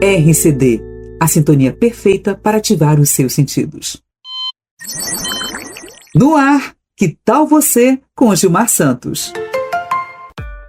RCD, a sintonia perfeita para ativar os seus sentidos. No ar, que tal você com Gilmar Santos?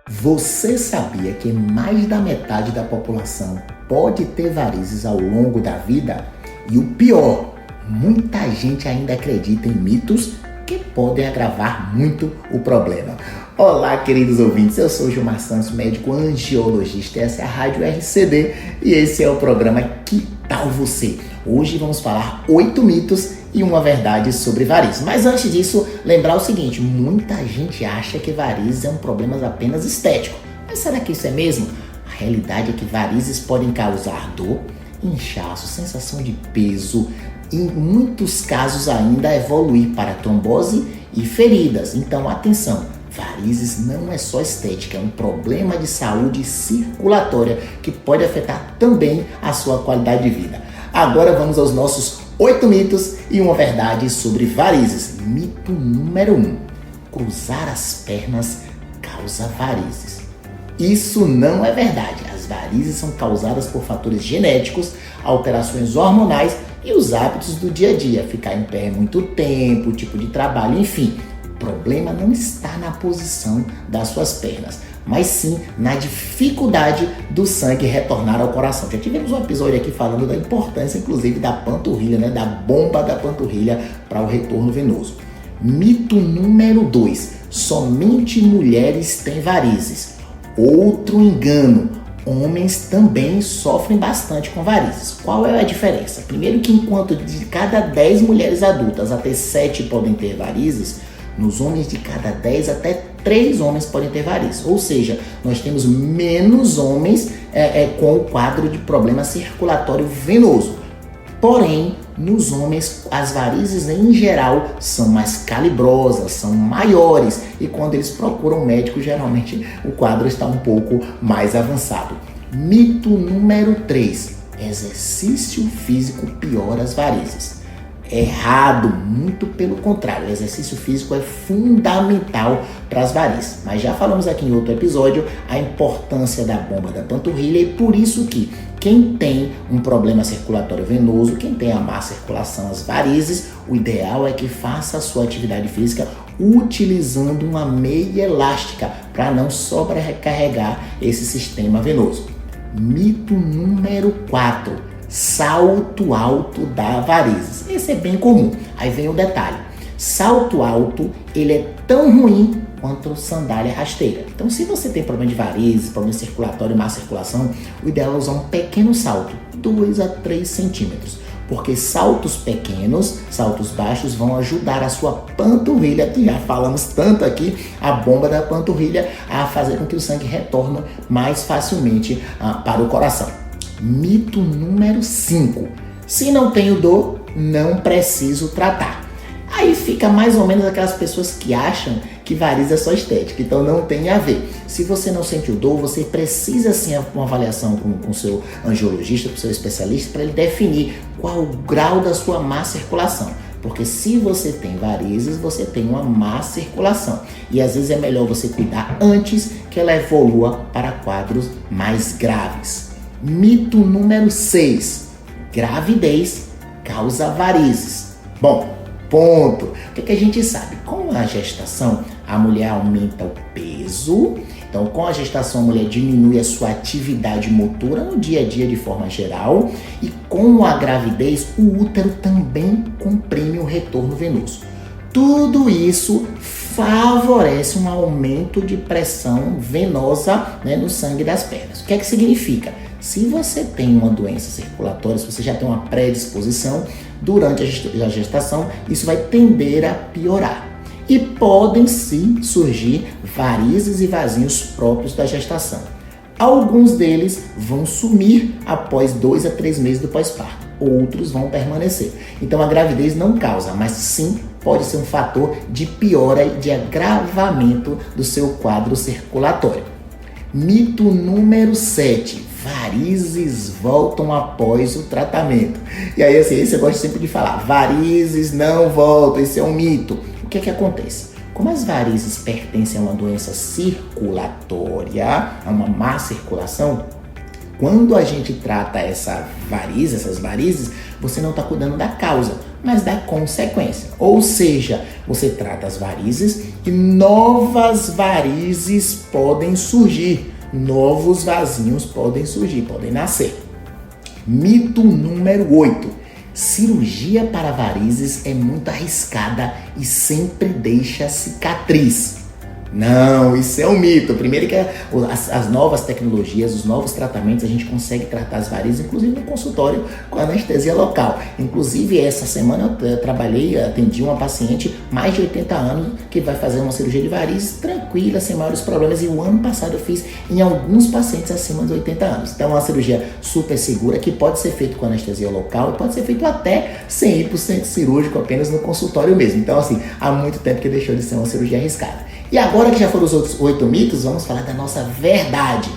Você sabia que mais da metade da população pode ter varizes ao longo da vida? E o pior, muita gente ainda acredita em mitos que podem agravar muito o problema. Olá, queridos ouvintes, eu sou Gilmar Santos, médico angiologista, essa é a Rádio RCD e esse é o programa Que Tal Você? Hoje vamos falar 8 mitos e uma verdade sobre varizes. Mas antes disso, lembrar o seguinte, muita gente acha que varizes é um problema apenas estético. Mas será que isso é mesmo? A realidade é que varizes podem causar dor, inchaço, sensação de peso, em muitos casos ainda evoluir para trombose e feridas. Então atenção, varizes não é só estética, é um problema de saúde circulatória que pode afetar também a sua qualidade de vida. Agora vamos aos nossos 8 mitos e uma verdade sobre varizes. Mito número 1. Cruzar as pernas causa varizes. Isso não é verdade. As varizes são causadas por fatores genéticos, alterações hormonais e os hábitos do dia a dia. Ficar em pé muito tempo, tipo de trabalho, enfim. O problema não está na posição das suas pernas, mas sim na dificuldade do sangue retornar ao coração. Já tivemos um episódio aqui falando da importância, inclusive, da panturrilha, da bomba da panturrilha para o retorno venoso. Mito número 2. Somente mulheres têm varizes. Outro engano. Homens também sofrem bastante com varizes. Qual é a diferença? Primeiro que enquanto de cada 10 mulheres adultas até 7 podem ter varizes, nos homens de cada 10 até 3 homens podem ter varizes. Ou seja, nós temos menos homens com o quadro de problema circulatório venoso. Porém, nos homens, as varizes em geral são mais calibrosas, são maiores e quando eles procuram um médico, geralmente o quadro está um pouco mais avançado. Mito número 3. Exercício físico piora as varizes. Errado, muito pelo contrário, o exercício físico é fundamental para as varizes. Mas já falamos aqui em outro episódio a importância da bomba da panturrilha e por isso que quem tem um problema circulatório venoso, quem tem a má circulação, as varizes, o ideal é que faça a sua atividade física utilizando uma meia elástica para não sobrecarregar esse sistema venoso. Mito número 4. Salto alto dá varizes. Esse é bem comum. Aí vem o detalhe. Salto alto, ele é tão ruim quanto sandália rasteira. Então, se você tem problema de varizes, problema circulatório, má circulação, o ideal é usar um pequeno salto, 2 a 3 centímetros. Porque saltos pequenos, saltos baixos, vão ajudar a sua panturrilha, que já falamos tanto aqui, a bomba da panturrilha, a fazer com que o sangue retorne mais facilmente para o coração. Mito número 5. Se não tenho dor, não preciso tratar. Aí fica mais ou menos aquelas pessoas que acham que variz é só estética, então não tem a ver. Se você não sentiu dor, você precisa sim uma avaliação com o seu angiologista, com o seu especialista, para ele definir qual o grau da sua má circulação. Porque se você tem varizes, você tem uma má circulação. E às vezes é melhor você cuidar antes que ela evolua para quadros mais graves. Mito número 6. Gravidez causa varizes. Bom, ponto. O que a gente sabe? Com a gestação, a mulher aumenta o peso. Então, com a gestação, a mulher diminui a sua atividade motora no dia a dia de forma geral. E com a gravidez, o útero também comprime o retorno venoso. Tudo isso favorece um aumento de pressão venosa no sangue das pernas. O que é que significa? Se você tem uma doença circulatória, se você já tem uma predisposição, durante a gestação, isso vai tender a piorar. E podem sim surgir varizes e vasinhos próprios da gestação. Alguns deles vão sumir após 2 a 3 meses do pós-parto. Outros vão permanecer. Então a gravidez não causa, mas sim pode ser um fator de piora e de agravamento do seu quadro circulatório. Mito número 7. Varizes voltam após o tratamento. E aí, assim, esse eu gosto sempre de falar. Varizes não voltam, esse é um mito. O que é que acontece? Como as varizes pertencem a uma doença circulatória, a uma má circulação, quando a gente trata essas varizes, você não está cuidando da causa, mas da consequência. Ou seja, você trata as varizes e novas varizes podem surgir, novos vasinhos podem surgir, podem nascer. Mito número 8. Cirurgia para varizes é muito arriscada e sempre deixa cicatriz. Não, isso é um mito. Primeiro que as novas tecnologias, os novos tratamentos, a gente consegue tratar as varizes, inclusive no consultório com anestesia local. Inclusive, essa semana eu atendi uma paciente mais de 80 anos que vai fazer uma cirurgia de varizes tranquila, sem maiores problemas. E o ano passado eu fiz em alguns pacientes acima de 80 anos. Então, é uma cirurgia super segura que pode ser feita com anestesia local e pode ser feito até sem ir para o centro cirúrgico, apenas no consultório mesmo. Então, assim, há muito tempo que deixou de ser uma cirurgia arriscada. E agora que já foram os outros 8 mitos, vamos falar da nossa verdade.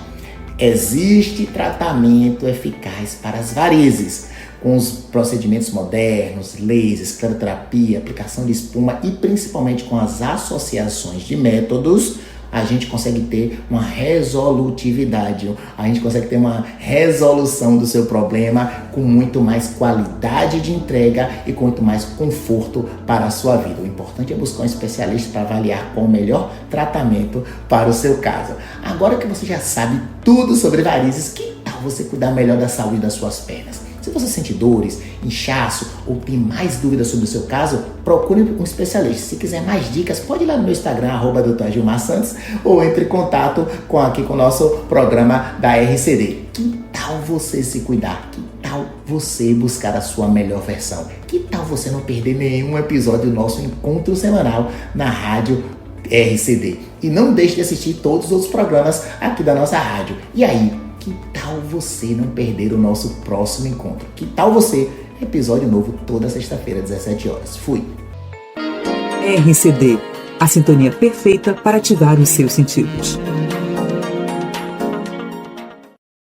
Existe tratamento eficaz para as varizes, com os procedimentos modernos, laser, escleroterapia, aplicação de espuma e principalmente com as associações de métodos, a gente consegue ter uma resolutividade, a gente consegue ter uma resolução do seu problema com muito mais qualidade de entrega e com muito mais conforto para a sua vida. O importante é buscar um especialista para avaliar qual o melhor tratamento para o seu caso. Agora que você já sabe tudo sobre varizes, que tal você cuidar melhor da saúde das suas pernas? Se você sente dores, inchaço ou tem mais dúvidas sobre o seu caso, procure um especialista. Se quiser mais dicas, pode ir lá no meu Instagram, @Dr. Gilmar Santos, ou entre em contato com o nosso programa da RCD. Que tal você se cuidar? Que tal você buscar a sua melhor versão? Que tal você não perder nenhum episódio do nosso encontro semanal na rádio RCD? E não deixe de assistir todos os outros programas aqui da nossa rádio. E aí? Que tal você não perder o nosso próximo encontro? Que tal você? Episódio novo toda sexta-feira, 17 horas. Fui! RCD, a sintonia perfeita para ativar os seus sentidos.